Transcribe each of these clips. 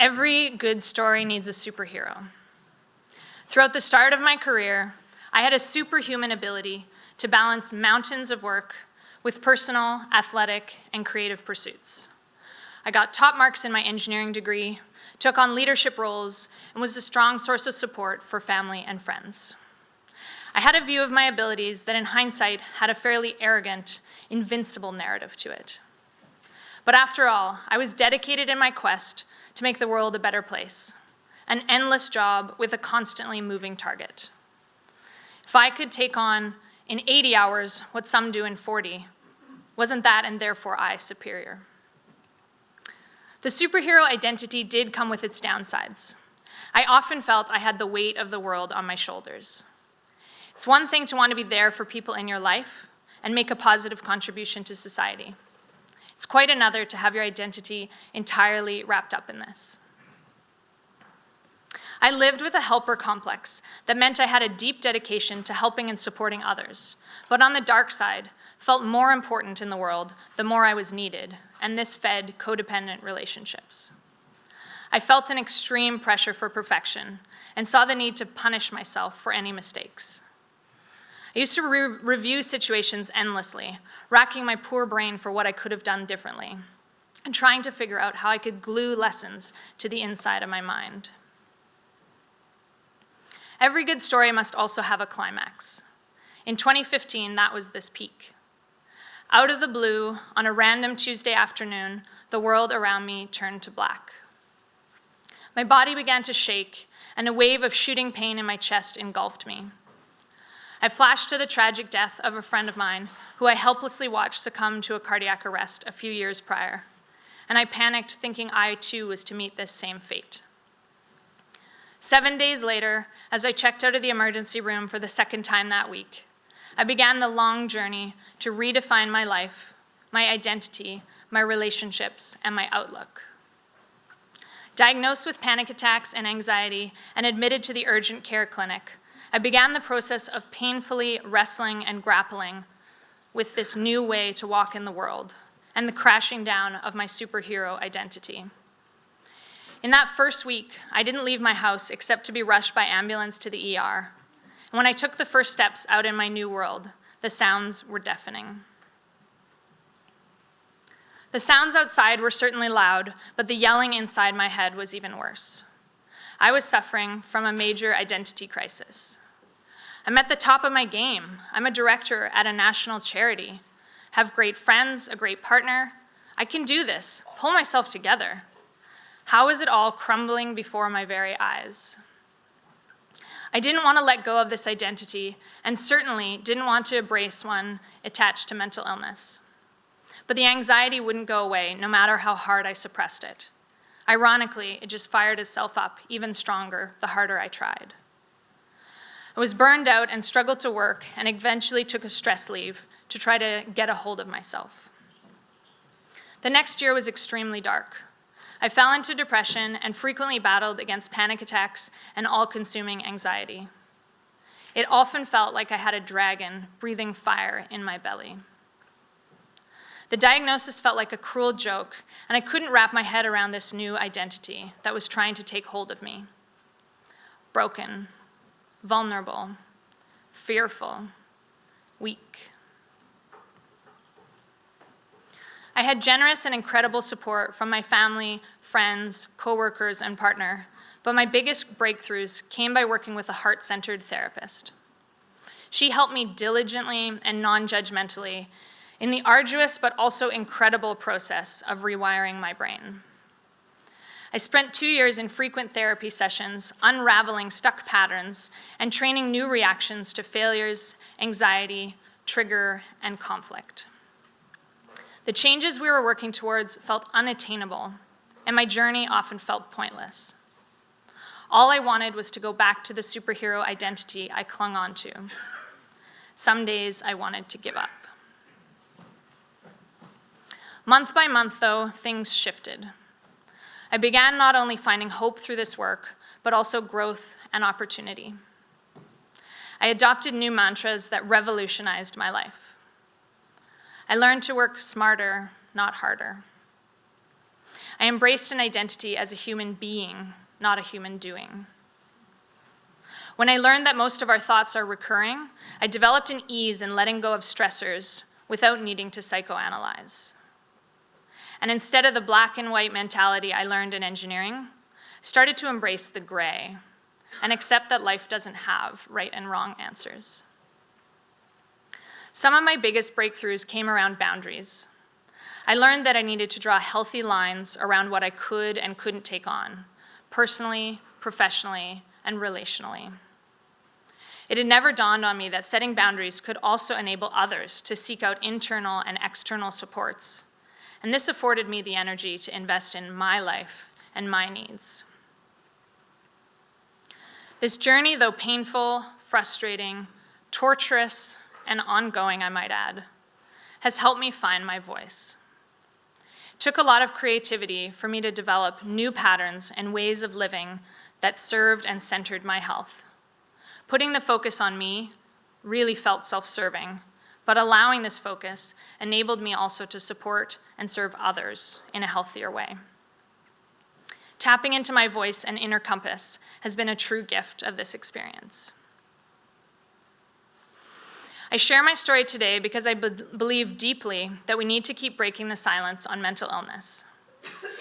Every good story needs a superhero. Throughout the start of my career, I had a superhuman ability to balance mountains of work with personal, athletic, and creative pursuits. I got top marks in my engineering degree, took on leadership roles, and was a strong source of support for family and friends. I had a view of my abilities that in hindsight had a fairly arrogant, invincible narrative to it. But after all, I was dedicated in my quest to make the world a better place, an endless job with a constantly moving target. If I could take on in 80 hours what some do in 40, wasn't that and therefore I superior? The superhero identity did come with its downsides. I often felt I had the weight of the world on my shoulders. It's one thing to want to be there for people in your life and make a positive contribution to society. It's quite another to have your identity entirely wrapped up in this. I lived with a helper complex that meant I had a deep dedication to helping and supporting others, but on the dark side, felt more important in the world the more I was needed, and this fed codependent relationships. I felt an extreme pressure for perfection and saw the need to punish myself for any mistakes. I used to review situations endlessly, racking my poor brain for what I could have done differently, and trying to figure out how I could glue lessons to the inside of my mind. Every good story must also have a climax. In 2015, that was this peak. Out of the blue, on a random Tuesday afternoon, the world around me turned to black. My body began to shake, and a wave of shooting pain in my chest engulfed me. I flashed to the tragic death of a friend of mine who I helplessly watched succumb to a cardiac arrest a few years prior, and I panicked thinking I too was to meet this same fate. 7 days later, as I checked out of the emergency room for the second time that week, I began the long journey to redefine my life, my identity, my relationships, and my outlook. Diagnosed with panic attacks and anxiety and admitted to the urgent care clinic, I began the process of painfully wrestling and grappling with this new way to walk in the world and the crashing down of my superhero identity. In that first week, I didn't leave my house except to be rushed by ambulance to the ER. And when I took the first steps out in my new world, the sounds were deafening. The sounds outside were certainly loud, but the yelling inside my head was even worse. I was suffering from a major identity crisis. I'm at the top of my game. I'm a director at a national charity, have great friends, a great partner. I can do this, pull myself together. How is it all crumbling before my very eyes? I didn't want to let go of this identity, and certainly didn't want to embrace one attached to mental illness. But the anxiety wouldn't go away, no matter how hard I suppressed it. Ironically, it just fired itself up even stronger the harder I tried. I was burned out and struggled to work, and eventually took a stress leave to try to get a hold of myself. The next year was extremely dark. I fell into depression and frequently battled against panic attacks and all-consuming anxiety. It often felt like I had a dragon breathing fire in my belly. The diagnosis felt like a cruel joke, and I couldn't wrap my head around this new identity that was trying to take hold of me. Broken, vulnerable, fearful, weak. I had generous and incredible support from my family, friends, coworkers, and partner, but my biggest breakthroughs came by working with a heart-centered therapist. She helped me diligently and non-judgmentally in the arduous but also incredible process of rewiring my brain. I spent 2 years in frequent therapy sessions, unraveling stuck patterns and training new reactions to failures, anxiety, trigger, and conflict. The changes we were working towards felt unattainable, and my journey often felt pointless. All I wanted was to go back to the superhero identity I clung on to. Some days I wanted to give up. Month by month, though, things shifted. I began not only finding hope through this work, but also growth and opportunity. I adopted new mantras that revolutionized my life. I learned to work smarter, not harder. I embraced an identity as a human being, not a human doing. When I learned that most of our thoughts are recurring, I developed an ease in letting go of stressors without needing to psychoanalyze. And instead of the black and white mentality I learned in engineering, I started to embrace the gray and accept that life doesn't have right and wrong answers. Some of my biggest breakthroughs came around boundaries. I learned that I needed to draw healthy lines around what I could and couldn't take on, personally, professionally, and relationally. It had never dawned on me that setting boundaries could also enable others to seek out internal and external supports, and this afforded me the energy to invest in my life and my needs. This journey, though painful, frustrating, torturous, and ongoing, I might add, has helped me find my voice. It took a lot of creativity for me to develop new patterns and ways of living that served and centered my health. Putting the focus on me really felt self-serving, but allowing this focus enabled me also to support and serve others in a healthier way. Tapping into my voice and inner compass has been a true gift of this experience. I share my story today because I believe deeply that we need to keep breaking the silence on mental illness.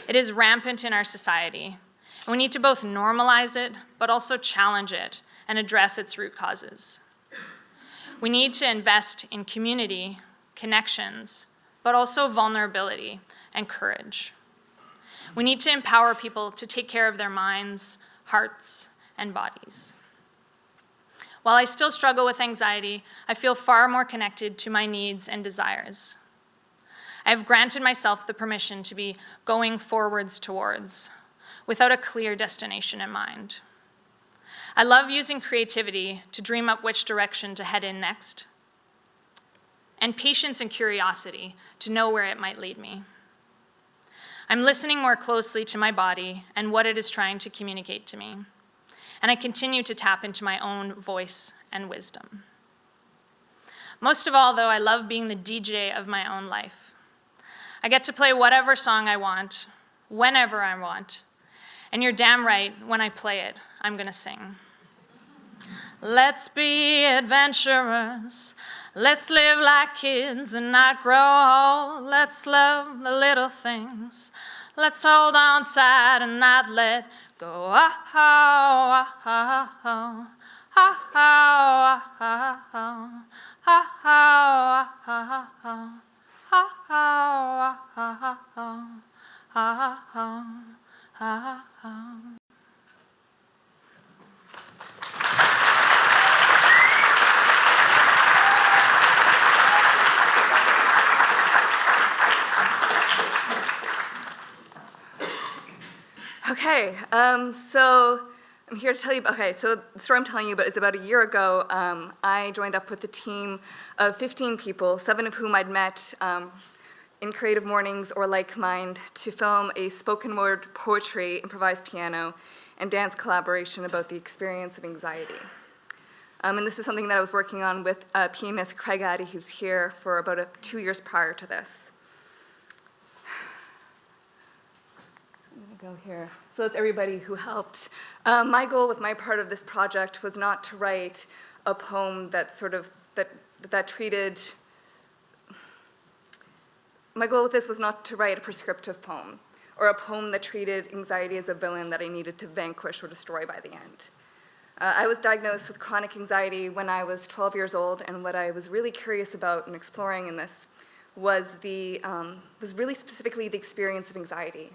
It is rampant in our society, and we need to both normalize it, but also challenge it and address its root causes. We need to invest in community, connections, but also vulnerability and courage. We need to empower people to take care of their minds, hearts, and bodies. While I still struggle with anxiety, I feel far more connected to my needs and desires. I have granted myself the permission to be going forwards towards, without a clear destination in mind. I love using creativity to dream up which direction to head in next, and patience and curiosity to know where it might lead me. I'm listening more closely to my body and what it is trying to communicate to me, and I continue to tap into my own voice and wisdom. Most of all, though, I love being the DJ of my own life. I get to play whatever song I want, whenever I want, and you're damn right, when I play it, I'm gonna sing. Let's be adventurous. Let's live like kids and not grow old. Let's love the little things. Let's hold on tight and not let go. Ah, ah, ah, ah, ah, ah, ah, ah, ah, ah, ah, ah, ah, ah. Okay, so I'm here to tell you, so the story I'm telling you about is about a year ago. I joined up with a team of 15 people, 7 of whom I'd met in CreativeMornings or Like Mind, to film a spoken word poetry, improvised piano, and dance collaboration about the experience of anxiety. And this is something that I was working on with pianist Craig Addy, who's here, for about 2 years prior to this. Go here. So that's everybody who helped. My goal with my part of this project was not to write a poem that treated. My goal with this was not to write a prescriptive poem or a poem that treated anxiety as a villain that I needed to vanquish or destroy by the end. I was diagnosed with chronic anxiety when I was 12 years old, and what I was really curious about and exploring in this was really specifically the experience of anxiety,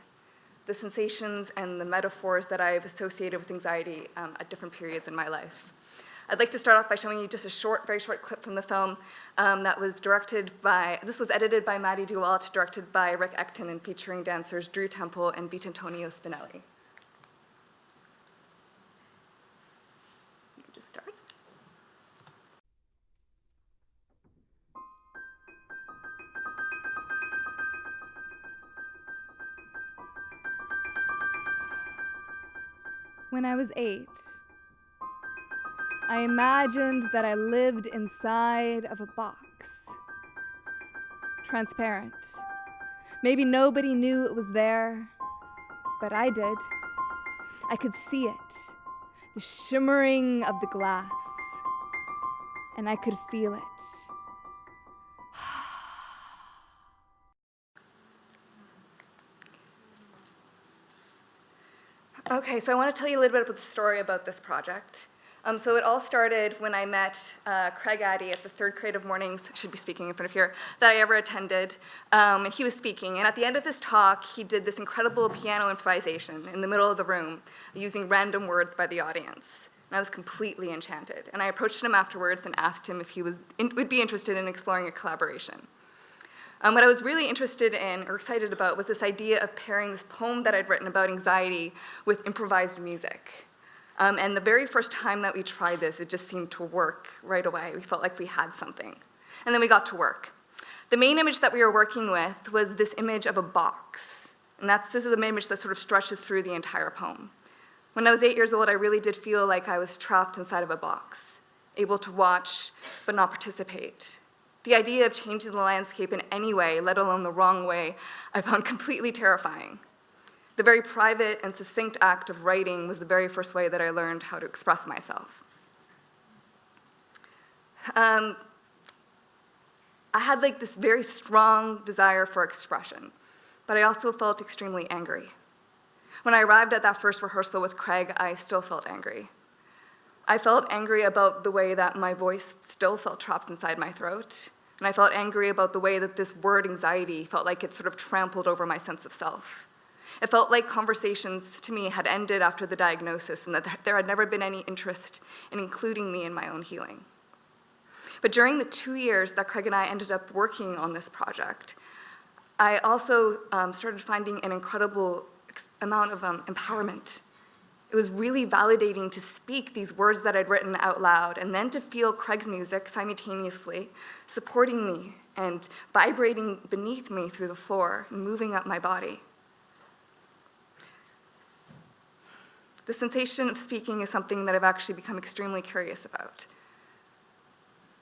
the sensations and the metaphors that I've associated with anxiety at different periods in my life. I'd like to start off by showing you just a very short clip from the film that was this was edited by Maddie DeWalt, directed by Rick Ecton, and featuring dancers Drew Temple and Vitantonio Spinelli. It just starts. When I was 8, I imagined that I lived inside of a box, transparent. Maybe nobody knew it was there, but I did. I could see it, the shimmering of the glass, and I could feel it. Okay, so I want to tell you a little bit about the story about this project. So it all started when I met Craig Addy at the third Creative Mornings, I should be speaking in front of here, that I ever attended. And he was speaking, and at the end of his talk, he did this incredible piano improvisation in the middle of the room, using random words by the audience. And I was completely enchanted. And I approached him afterwards and asked him if he would be interested in exploring a collaboration. What I was really interested in, or excited about, was this idea of pairing this poem that I'd written about anxiety with improvised music. And the very first time that we tried this, it just seemed to work right away. We felt like we had something. And then we got to work. The main image that we were working with was this image of a box. And this is an image that sort of stretches through the entire poem. When I was 8 years old, I really did feel like I was trapped inside of a box, able to watch but not participate. The idea of changing the landscape in any way, let alone the wrong way, I found completely terrifying. The very private and succinct act of writing was the very first way that I learned how to express myself. I had like this very strong desire for expression, but I also felt extremely angry. When I arrived at that first rehearsal with Craig, I still felt angry. I felt angry about the way that my voice still felt trapped inside my throat, and I felt angry about the way that this word anxiety felt like it sort of trampled over my sense of self. It felt like conversations to me had ended after the diagnosis and that there had never been any interest in including me in my own healing. But during the 2 years that Craig and I ended up working on this project, I also started finding an incredible amount of empowerment. It was really validating to speak these words that I'd written out loud and then to feel Craig's music simultaneously supporting me and vibrating beneath me through the floor and moving up my body. The sensation of speaking is something that I've actually become extremely curious about.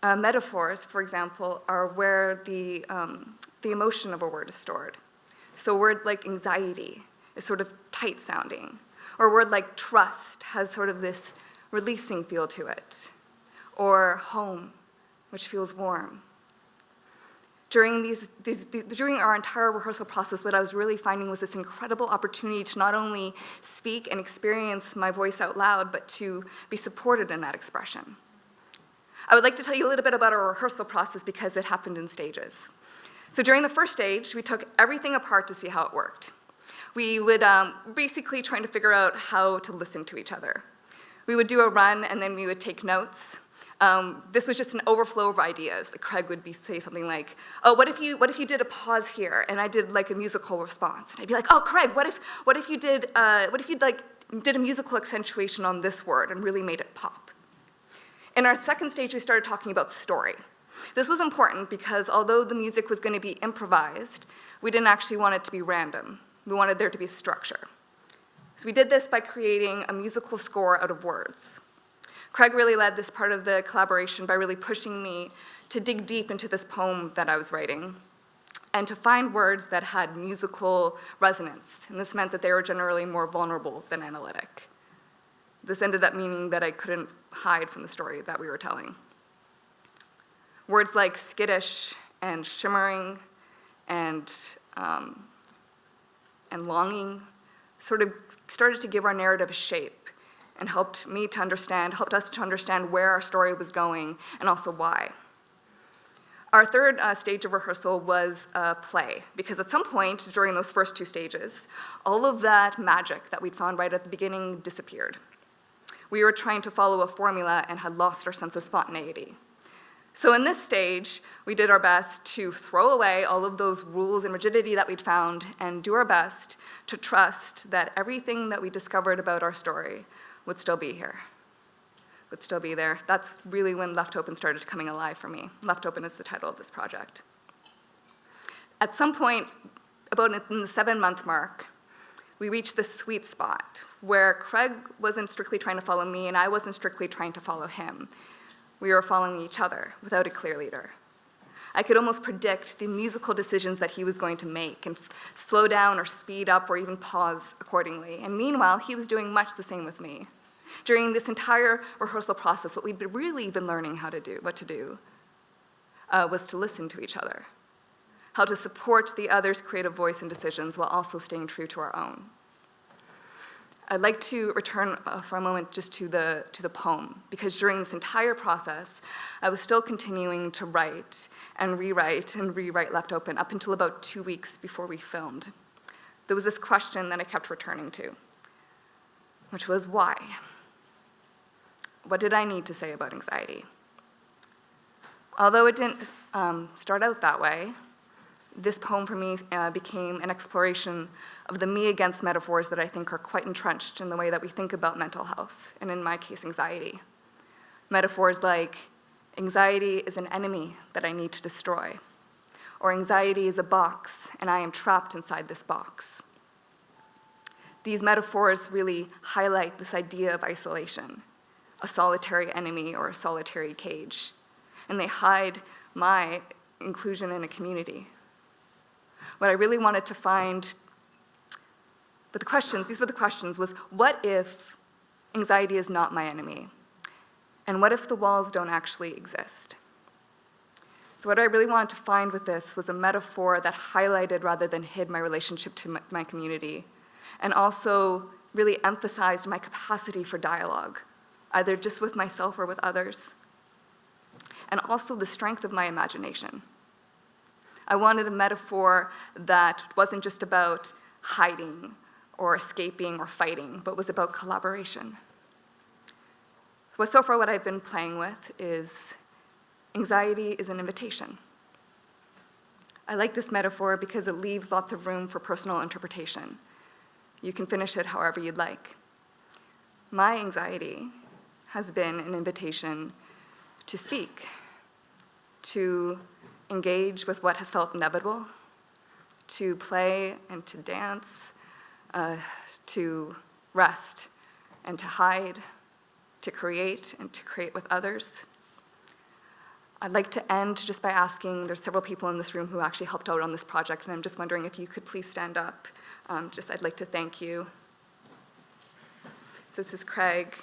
Metaphors, for example, are where the emotion of a word is stored. So a word like anxiety is sort of tight sounding. Or a word like trust has sort of this releasing feel to it. Or home, which feels warm. During our entire rehearsal process, what I was really finding was this incredible opportunity to not only speak and experience my voice out loud, but to be supported in that expression. I would like to tell you a little bit about our rehearsal process because it happened in stages. So during the first stage, we took everything apart to see how it worked. We would basically trying to figure out how to listen to each other. We would do a run and then we would take notes. This was just an overflow of ideas. Like Craig would say something like, "Oh, what if you did a pause here?" And I did like a musical response. And I'd be like, "Oh, Craig, what if you did a musical accentuation on this word and really made it pop?" In our second stage, we started talking about story. This was important because although the music was going to be improvised, we didn't actually want it to be random. We wanted there to be structure. So we did this by creating a musical score out of words. Craig really led this part of the collaboration by really pushing me to dig deep into this poem that I was writing and to find words that had musical resonance. And this meant that they were generally more vulnerable than analytic. This ended up meaning that I couldn't hide from the story that we were telling. Words like skittish and shimmering and longing sort of started to give our narrative a shape and helped us to understand where our story was going and also why. Our third stage of rehearsal was play, because at some point during those first two stages, all of that magic that we'd found right at the beginning disappeared. We were trying to follow a formula and had lost our sense of spontaneity. So in this stage, we did our best to throw away all of those rules and rigidity that we'd found and do our best to trust that everything that we discovered about our story would still be here, would still be there. That's really when Left Open started coming alive for me. Left Open is the title of this project. At some point, about in the 7-month mark, we reached this sweet spot where Craig wasn't strictly trying to follow me and I wasn't strictly trying to follow him. We were following each other without a clear leader. I could almost predict the musical decisions that he was going to make and slow down or speed up or even pause accordingly. And meanwhile, he was doing much the same with me. During this entire rehearsal process, what we'd really been learning what to do, was to listen to each other, how to support the other's creative voice and decisions while also staying true to our own. I'd like to return for a moment just to the poem, because during this entire process, I was still continuing to write and rewrite left open up until about 2 weeks before we filmed. There was this question that I kept returning to, which was why? What did I need to say about anxiety? Although it didn't start out that way, this poem for me became an exploration of the me against metaphors that I think are quite entrenched in the way that we think about mental health, and in my case, anxiety. Metaphors like, anxiety is an enemy that I need to destroy, or anxiety is a box and I am trapped inside this box. These metaphors really highlight this idea of isolation, a solitary enemy or a solitary cage, and they hide my inclusion in a community. What I really wanted to find, these were the questions, was what if anxiety is not my enemy? And what if the walls don't actually exist? So what I really wanted to find with this was a metaphor that highlighted rather than hid my relationship to my community, and also really emphasized my capacity for dialogue, either just with myself or with others, and also the strength of my imagination. I wanted a metaphor that wasn't just about hiding or escaping or fighting, but was about collaboration. So far what I've been playing with is anxiety is an invitation. I like this metaphor because it leaves lots of room for personal interpretation. You can finish it however you'd like. My anxiety has been an invitation to speak, to engage with what has felt inevitable, to play and to dance, to rest and to hide, to create and to create with others. I'd like to end just by asking, there's several people in this room who actually helped out on this project, and I'm just wondering if you could please stand up. I'd like to thank you. So this is Craig,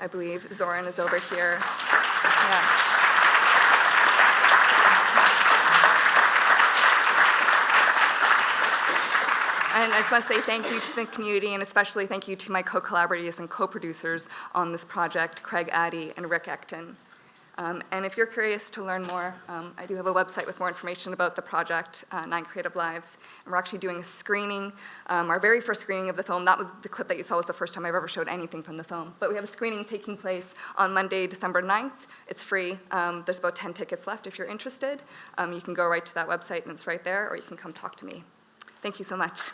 I believe. Zoran is over here. Yeah. And I just want to say thank you to the community, and especially thank you to my co-collaborators and co-producers on this project, Craig Addy and Rick Ecton. And if you're curious to learn more, I do have a website with more information about the project, 9 Creative Lives. And we're actually doing a screening, our very first screening of the film. That was the clip that you saw was the first time I've ever showed anything from the film. But we have a screening taking place on Monday, December 9th. It's free. There's about 10 tickets left if you're interested. You can go right to that website and it's right there, or you can come talk to me. Thank you so much.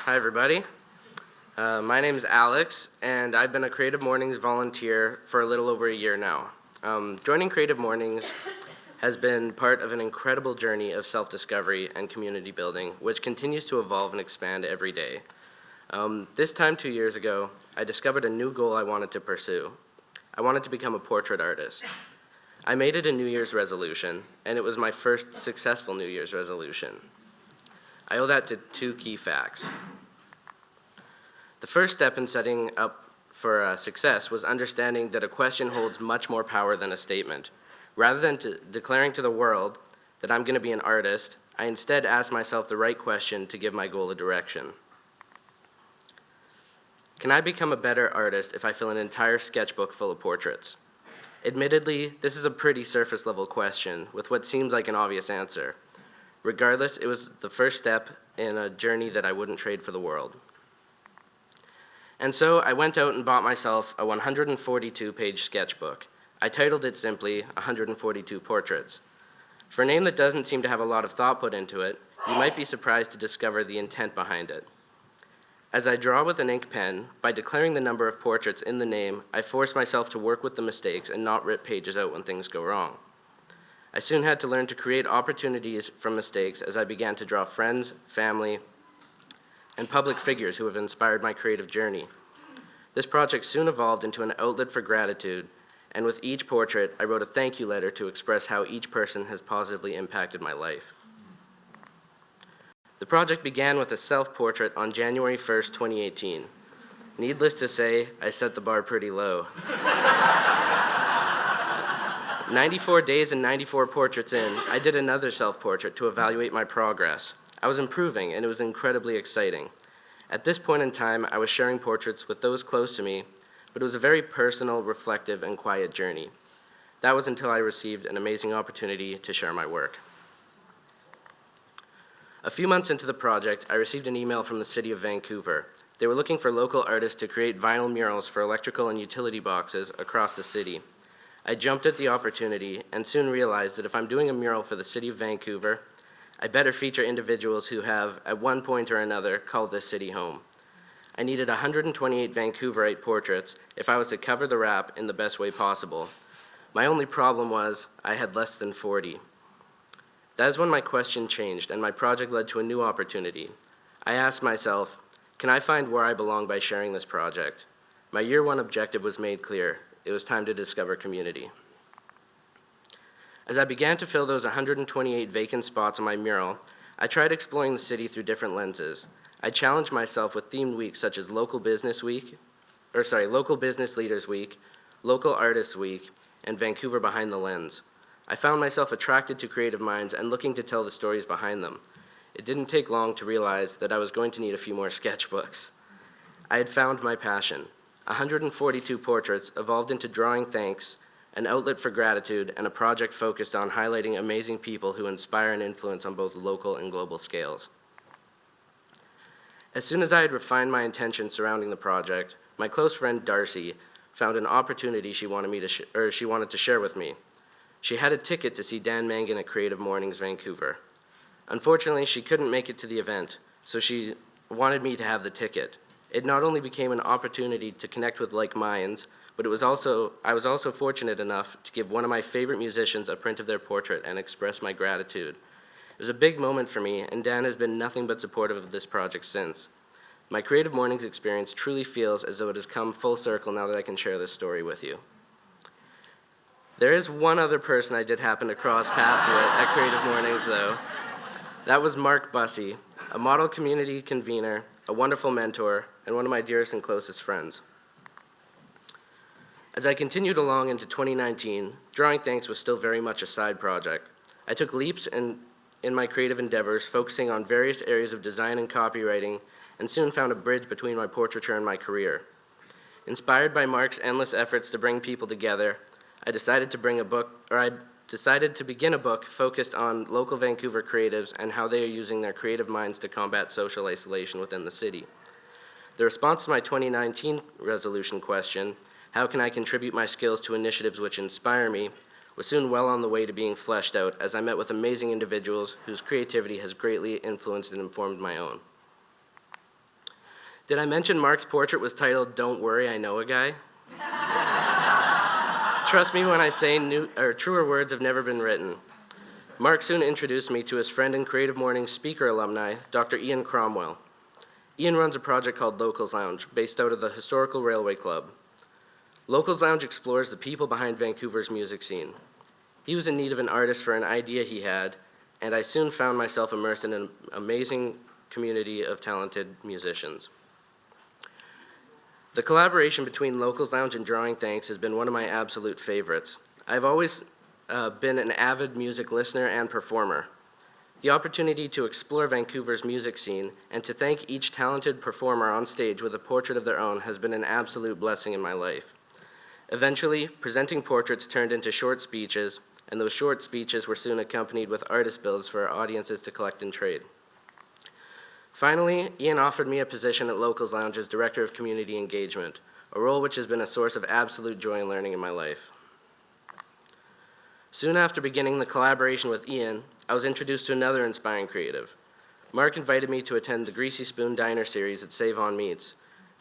Hi, everybody. My name is Alex, and I've been a CreativeMornings volunteer for a little over a year now. Joining CreativeMornings has been part of an incredible journey of self-discovery and community building, which continues to evolve and expand every day. This time 2 years ago, I discovered a new goal I wanted to pursue. I wanted to become a portrait artist. I made it a New Year's resolution, and it was my first successful New Year's resolution. I owe that to 2 key facts. The first step in setting up for success was understanding that a question holds much more power than a statement. Rather than declaring to the world that I'm going to be an artist, I instead asked myself the right question to give my goal a direction. Can I become a better artist if I fill an entire sketchbook full of portraits? Admittedly, this is a pretty surface-level question with what seems like an obvious answer. Regardless, it was the first step in a journey that I wouldn't trade for the world. And so I went out and bought myself a 142-page sketchbook. I titled it simply 142 Portraits. For a name that doesn't seem to have a lot of thought put into it, you might be surprised to discover the intent behind it. As I draw with an ink pen, by declaring the number of portraits in the name, I force myself to work with the mistakes and not rip pages out when things go wrong. I soon had to learn to create opportunities from mistakes as I began to draw friends, family, and public figures who have inspired my creative journey. This project soon evolved into an outlet for gratitude, and with each portrait, I wrote a thank you letter to express how each person has positively impacted my life. The project began with a self-portrait on January 1st, 2018. Needless to say, I set the bar pretty low. 94 days and 94 portraits in, I did another self-portrait to evaluate my progress. I was improving, and it was incredibly exciting. At this point in time, I was sharing portraits with those close to me, but it was a very personal, reflective, and quiet journey. That was until I received an amazing opportunity to share my work. A few months into the project, I received an email from the City of Vancouver. They were looking for local artists to create vinyl murals for electrical and utility boxes across the city. I jumped at the opportunity and soon realized that if I'm doing a mural for the City of Vancouver, I better feature individuals who have, at one point or another, called this city home. I needed 128 Vancouverite portraits if I was to cover the rap in the best way possible. My only problem was I had less than 40. That is when my question changed and my project led to a new opportunity. I asked myself, can I find where I belong by sharing this project? My year one objective was made clear. It was time to discover community. As I began to fill those 128 vacant spots on my mural, I tried exploring the city through different lenses. I challenged myself with themed weeks such as Local Business Leaders Week, Local Artists Week, and Vancouver Behind the Lens. I found myself attracted to creative minds and looking to tell the stories behind them. It didn't take long to realize that I was going to need a few more sketchbooks. I had found my passion. 142 portraits evolved into drawing thanks, an outlet for gratitude, and a project focused on highlighting amazing people who inspire and influence on both local and global scales. As soon as I had refined my intentions surrounding the project, my close friend Darcy found an opportunity she wanted to share with me. She had a ticket to see Dan Mangan at Creative Mornings Vancouver. Unfortunately, she couldn't make it to the event, so she wanted me to have the ticket. It not only became an opportunity to connect with like minds, but I was also fortunate enough to give one of my favorite musicians a print of their portrait and express my gratitude. It was a big moment for me, and Dan has been nothing but supportive of this project since. My Creative Mornings experience truly feels as though it has come full circle now that I can share this story with you. There is one other person I did happen to cross paths with at Creative Mornings, though. That was Mark Bussey, a model community convener, a wonderful mentor, and one of my dearest and closest friends. As I continued along into 2019, Drawing Thanks was still very much a side project. I took leaps in my creative endeavors, focusing on various areas of design and copywriting, and soon found a bridge between my portraiture and my career. Inspired by Mark's endless efforts to bring people together, I decided to begin a book focused on local Vancouver creatives and how they are using their creative minds to combat social isolation within the city. The response to my 2019 resolution question, how can I contribute my skills to initiatives which inspire me, was soon well on the way to being fleshed out as I met with amazing individuals whose creativity has greatly influenced and informed my own. Did I mention Mark's portrait was titled, "Don't Worry, I Know a Guy"? Trust me when I say truer words have never been written. Mark soon introduced me to his friend and Creative Mornings speaker alumni, Dr. Ian Cromwell. Ian runs a project called Locals Lounge, based out of the Historical Railway Club. Locals Lounge explores the people behind Vancouver's music scene. He was in need of an artist for an idea he had, and I soon found myself immersed in an amazing community of talented musicians. The collaboration between Locals Lounge and Drawing Thanks has been one of my absolute favorites. I've always been an avid music listener and performer. The opportunity to explore Vancouver's music scene and to thank each talented performer on stage with a portrait of their own has been an absolute blessing in my life. Eventually, presenting portraits turned into short speeches, and those short speeches were soon accompanied with artist bills for our audiences to collect and trade. Finally, Ian offered me a position at Locals Lounge as Director of Community Engagement, a role which has been a source of absolute joy and learning in my life. Soon after beginning the collaboration with Ian, I was introduced to another inspiring creative. Mark invited me to attend the Greasy Spoon Diner series at CMVan Meats.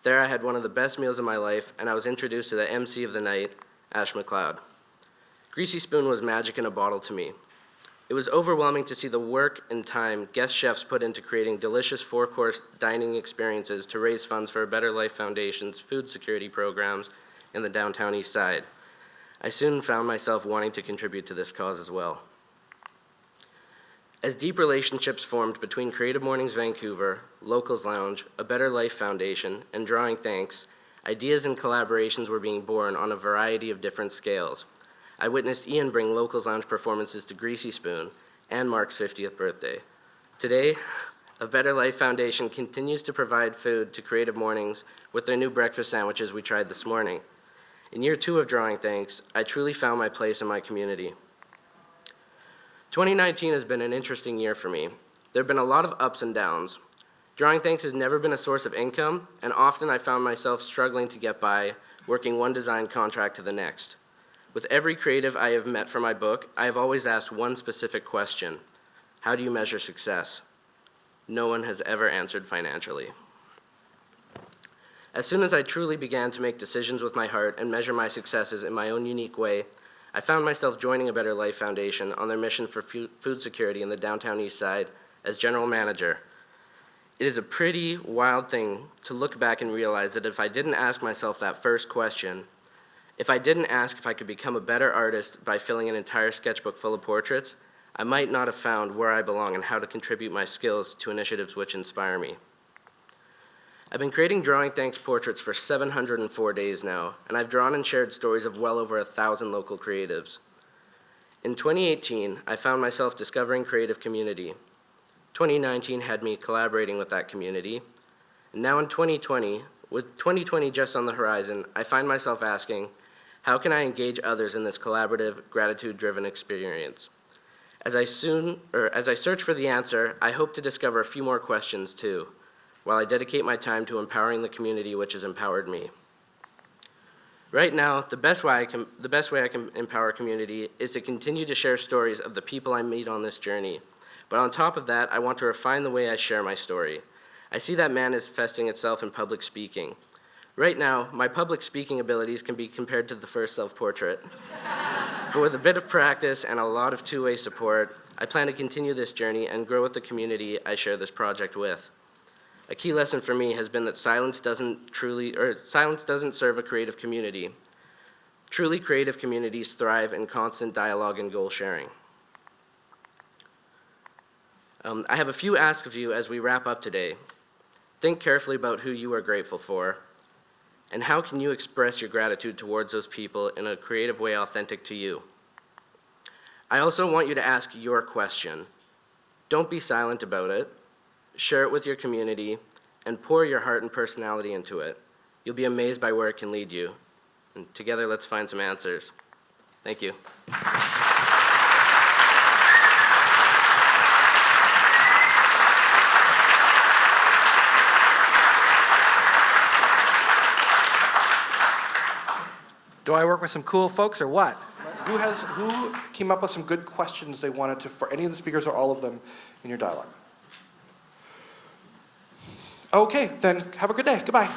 There I had one of the best meals of my life, and I was introduced to the MC of the night, Ash McLeod. Greasy Spoon was magic in a bottle to me. It was overwhelming to see the work and time guest chefs put into creating delicious four-course dining experiences to raise funds for a Better Life Foundation's food security programs in the downtown east side. I soon found myself wanting to contribute to this cause as well. As deep relationships formed between Creative Mornings Vancouver, Locals Lounge, a Better Life Foundation, and Drawing Thanks, ideas and collaborations were being born on a variety of different scales. I witnessed Ian bring Locals Lounge performances to Greasy Spoon and Mark's 50th birthday. Today, a Better Life Foundation continues to provide food to Creative Mornings with their new breakfast sandwiches we tried this morning. In year 2 of Drawing Thanks, I truly found my place in my community. 2019 has been an interesting year for me. There have been a lot of ups and downs. Drawing Thanks has never been a source of income, and often I found myself struggling to get by, working one design contract to the next. With every creative I have met for my book, I have always asked one specific question: how do you measure success? No one has ever answered financially. As soon as I truly began to make decisions with my heart and measure my successes in my own unique way, I found myself joining a Better Life Foundation on their mission for food security in the downtown east side as general manager. It is a pretty wild thing to look back and realize that if I didn't ask myself that first question, if I didn't ask if I could become a better artist by filling an entire sketchbook full of portraits, I might not have found where I belong and how to contribute my skills to initiatives which inspire me. I've been creating Drawing Thanks portraits for 704 days now, and I've drawn and shared stories of well over 1,000 local creatives. In 2018, I found myself discovering creative community. 2019 had me collaborating with that community. And now in 2020, with 2020 just on the horizon, I find myself asking, how can I engage others in this collaborative, gratitude-driven experience? As I search for the answer, I hope to discover a few more questions too, while I dedicate my time to empowering the community which has empowered me. Right now, the best way I can empower community is to continue to share stories of the people I meet on this journey. But on top of that, I want to refine the way I share my story. I see that manifesting itself in public speaking. Right now, my public speaking abilities can be compared to the first self-portrait. But with a bit of practice and a lot of two-way support, I plan to continue this journey and grow with the community I share this project with. A key lesson for me has been that silence doesn't serve a creative community. Truly creative communities thrive in constant dialogue and goal sharing. I have a few asks of you as we wrap up today. Think carefully about who you are grateful for, and how can you express your gratitude towards those people in a creative way authentic to you. I also want you to ask your question. Don't be silent about it. Share it with your community, and pour your heart and personality into it. You'll be amazed by where it can lead you. And together, let's find some answers. Thank you. Do I work with some cool folks or what? Who came up with some good questions they wanted to, for any of the speakers or all of them, in your dialogue? Okay, then have a good day. Goodbye.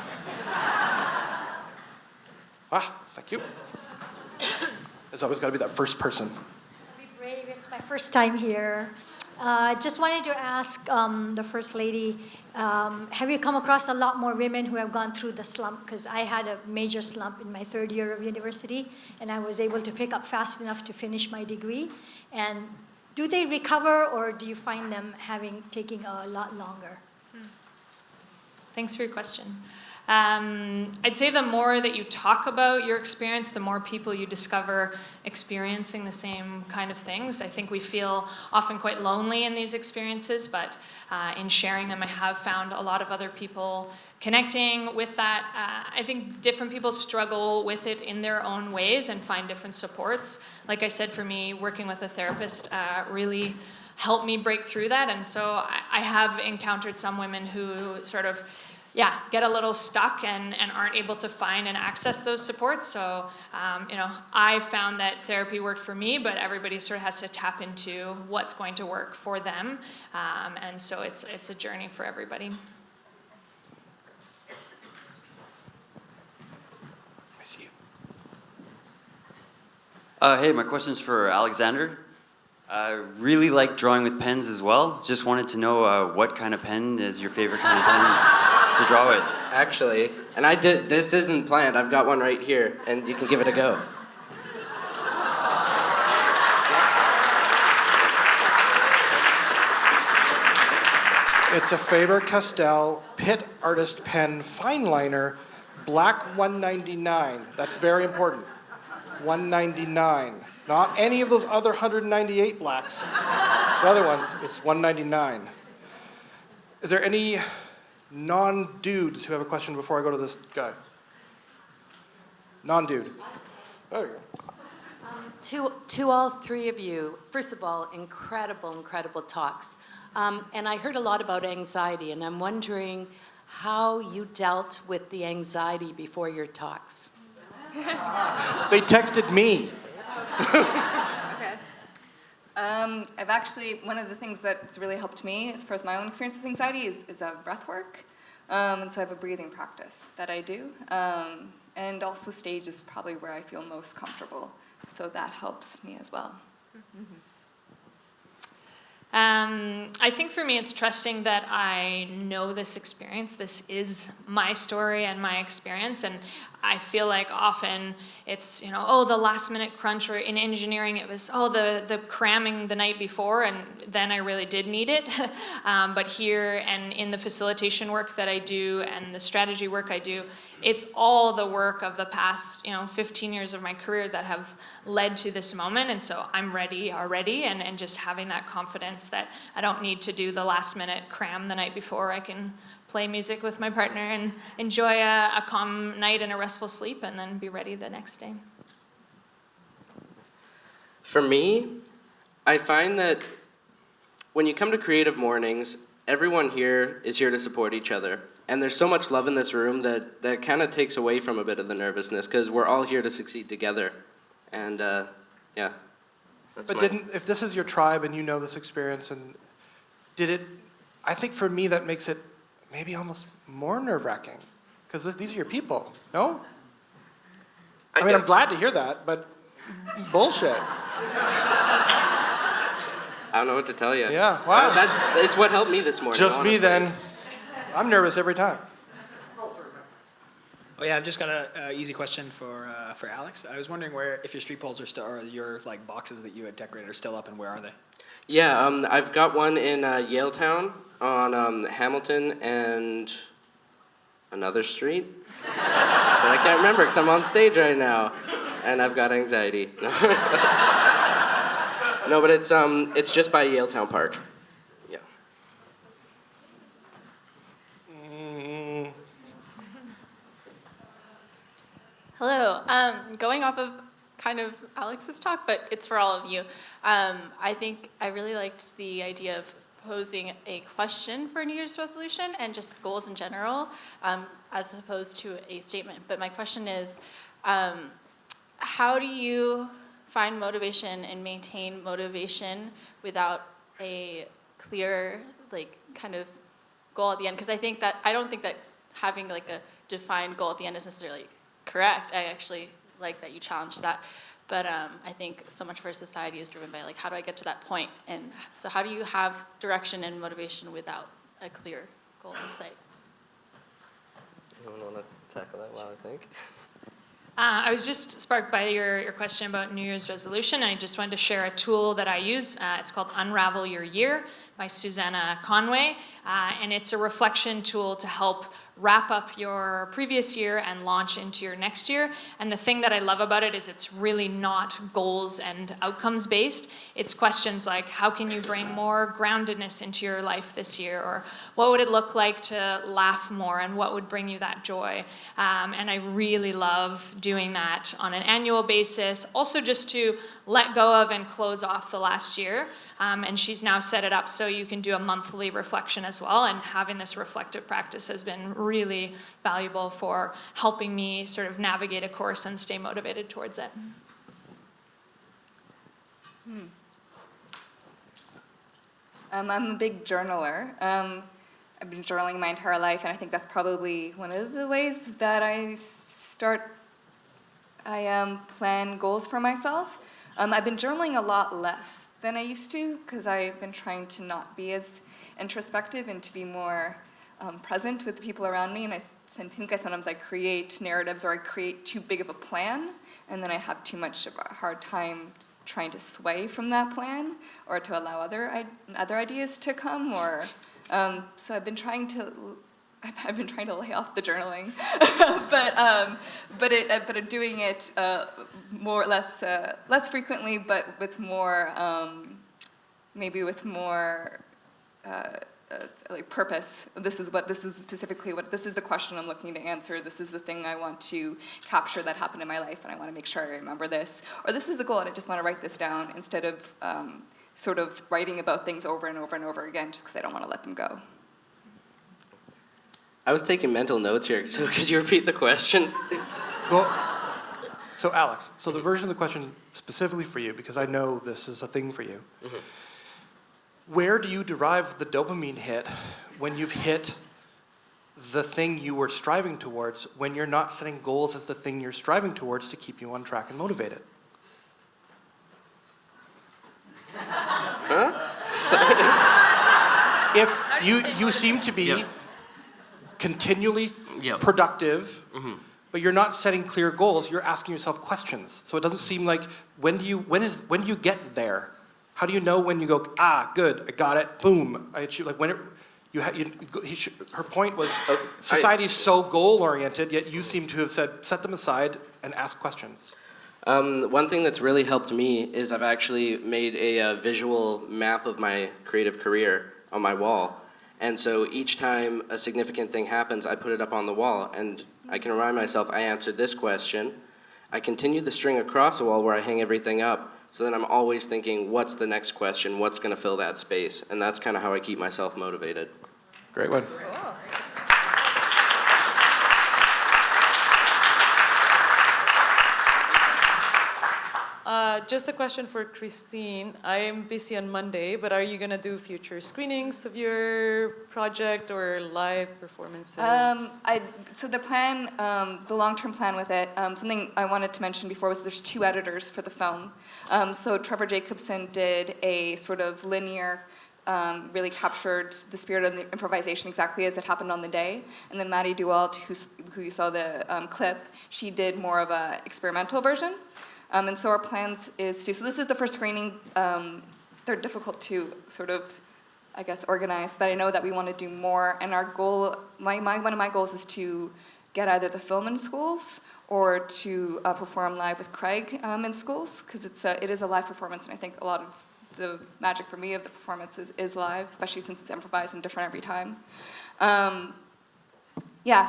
Thank you. There's always got to be that first person. Be brave. It's my first time here. Just wanted to ask the First Lady, have you come across a lot more women who have gone through the slump? Because I had a major slump in my 3rd year of university, and I was able to pick up fast enough to finish my degree. And do they recover, or do you find them taking a lot longer? Thanks for your question. I'd say the more that you talk about your experience, the more people you discover experiencing the same kind of things. I think we feel often quite lonely in these experiences, but in sharing them, I have found a lot of other people connecting with that. I think different people struggle with it in their own ways and find different supports. Like I said, for me, working with a therapist really helped me break through that. And so I have encountered some women who sort of get a little stuck and aren't able to find and access those supports. So, I found that therapy worked for me, but everybody sort of has to tap into what's going to work for them. And so it's a journey for everybody. I see you. Hey, my question's for Alexander. Really like drawing with pens as well. Just wanted to know what kind of pen is your favorite kind of pen to draw with. Actually, and this isn't planned, I've got one right here, and you can give it a go. It's a Faber-Castell Pitt Artist Pen Fine Liner, black 199. That's very important. 199. Not any of those other 198 blacks. The other ones, it's 199. Is there any non-dudes who have a question before I go to this guy? Non-dude. There you go. To all three of you, first of all, incredible talks. And I heard a lot about anxiety, and I'm wondering how you dealt with the anxiety before your talks. They texted me. Okay. I've actually, one of the things that's really helped me as far as my own experience with anxiety is breath work. And so I have a breathing practice that I do. And also stage is probably where I feel most comfortable. So that helps me as well. Mm-hmm. I think for me it's trusting that I know this experience. This is my story and my experience, and I feel like often it's, the last minute crunch, or in engineering it was, the cramming the night before, and then I really did need it. But here and in the facilitation work that I do and the strategy work I do, it's all the work of the past, 15 years of my career that have led to this moment. And so I'm ready already, and just having that confidence that I don't need to do the last minute cram the night before. I can play music with my partner and enjoy a calm night and a restful sleep, and then be ready the next day. For me, I find that when you come to Creative Mornings, everyone here is here to support each other. And there's so much love in this room that kind of takes away from a bit of the nervousness, because we're all here to succeed together. And yeah. If this is your tribe and you know this experience, and I think for me that makes it maybe almost more nerve-wracking, because these are your people, no? I mean, I'm glad to hear that, but bullshit. I don't know what to tell you. Yeah, wow. It's what helped me this morning, Just honestly. me then. I'm nervous every time. Oh yeah, I've just got an easy question for Alex. I was wondering if your street poles are still, or your boxes that you had decorated are still up, and where are they? Yeah, I've got one in Yaletown on Hamilton and another street that I can't remember because I'm on stage right now, and I've got anxiety. No, but it's just by Yaletown Park. Yeah. Hello. Going off of kind of Alex's talk, but it's for all of you. I think I really liked the idea of posing a question for a New Year's resolution and just goals in general, as opposed to a statement. But my question is, how do you find motivation and maintain motivation without a clear, kind of goal at the end? Because I don't think that having a defined goal at the end is necessarily correct. I actually like that you challenged that. But I think so much of our society is driven by how do I get to that point? And so how do you have direction and motivation without a clear goal in sight? Anyone want to tackle that while I think? I was just sparked by your question about New Year's resolution. I just wanted to share a tool that I use. It's called Unravel Your Year by Susanna Conway. And it's a reflection tool to help wrap up your previous year and launch into your next year. And the thing that I love about it is it's really not goals and outcomes based. It's questions like, how can you bring more groundedness into your life this year? Or what would it look like to laugh more, and what would bring you that joy? And I really love doing that on an annual basis. Also just to let go of and close off the last year. And she's now set it up so you can do a monthly reflection as well. And having this reflective practice has been really valuable for helping me sort of navigate a course and stay motivated towards it. I'm a big journaler. I've been journaling my entire life, and I think that's probably one of the ways that I plan goals for myself. I've been journaling a lot less than I used to, because I've been trying to not be as introspective and to be more present with the people around me. And I think I sometimes create narratives or I create too big of a plan, and then I have too much of a hard time trying to sway from that plan or to allow other ideas to come. Or so I've been trying to lay off the journaling, but I'm doing it less frequently, but with more maybe with more purpose. This is the question I'm looking to answer. This is the thing I want to capture that happened in my life, and I want to make sure I remember this. Or this is a goal, and I just want to write this down instead of sort of writing about things over and over and over again, just because I don't want to let them go. I was taking mental notes here, so could you repeat the question? Well, so Alex, so the version of the question specifically for you, because I know this is a thing for you. Mm-hmm. Where do you derive the dopamine hit when you've hit the thing you were striving towards, when you're not setting goals as the thing you're striving towards to keep you on track and motivated? Huh? If you seem to be continually productive, but you're not setting clear goals, you're asking yourself questions. So it doesn't seem like, when do you get there? How do you know when you go, good, I got it, boom, I achieved, her point was, society is so goal-oriented, yet you seem to have said, set them aside and ask questions. One thing that's really helped me is I've actually made a visual map of my creative career on my wall. And so each time a significant thing happens, I put it up on the wall, and I can remind myself, I answered this question. I continue the string across the wall where I hang everything up, so then I'm always thinking, what's the next question? What's going to fill that space? And that's kind of how I keep myself motivated. Great one. Cool. Just a question for Christine. I am busy on Monday, but are you going to do future screenings of your project or live performances? So the plan, the long-term plan with it, something I wanted to mention before was there's 2 editors for the film. So Trevor Jacobson did a sort of linear, really captured the spirit of the improvisation exactly as it happened on the day. And then Maddie Dualt, who you saw the clip, she did more of a experimental version. And so our plans is so this is the first screening. They're difficult to sort of, I guess, organize, but I know that we want to do more. And our goal, one of my goals is to get either the film in schools or to perform live with Craig in schools, because it is a live performance, and I think a lot of the magic for me of the performance is live, especially since it's improvised and different every time.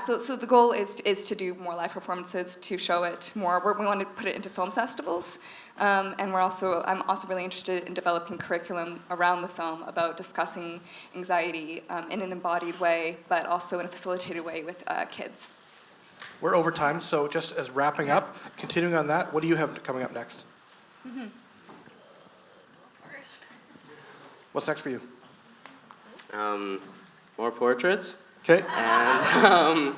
So the goal is to do more live performances, to show it more. We want to put it into film festivals, and I'm also really interested in developing curriculum around the film about discussing anxiety in an embodied way, but also in a facilitated way with kids. We're over time, so just as wrapping up, continuing on that, what do you have coming up next? Mm-hmm. First. What's next for you? More portraits. Okay. And,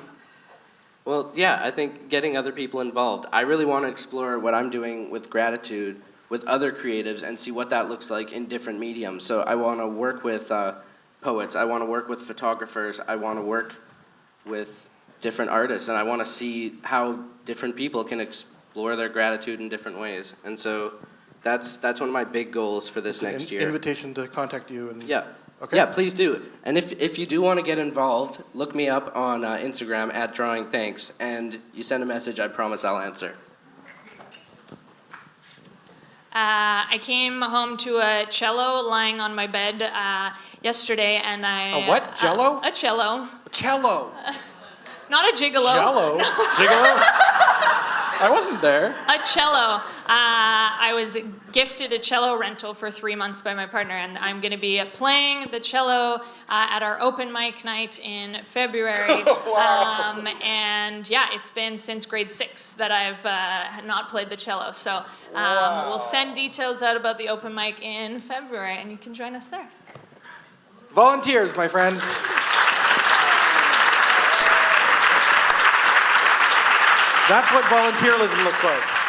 I think getting other people involved. I really want to explore what I'm doing with gratitude with other creatives and see what that looks like in different mediums. So I want to work with poets. I want to work with photographers. I want to work with different artists, and I want to see how different people can explore their gratitude in different ways. And so that's one of my big goals for this next year. Invitation to contact you. And yeah. Okay. Yeah, please do. And if you do want to get involved, look me up on Instagram @drawingthanks, and you send a message, I promise I'll answer. I came home to a cello lying on my bed yesterday, and A what? Jello? A cello. Cello. Not a gigolo. Cello? Gigolo? I wasn't there. A cello. I was gifted a cello rental for 3 months by my partner, and I'm going to be playing the cello at our open mic night in February. Wow. It's been since grade 6 that I've not played the cello. So we'll send details out about the open mic in February, and you can join us there. Volunteers, my friends. That's what volunteerism looks like.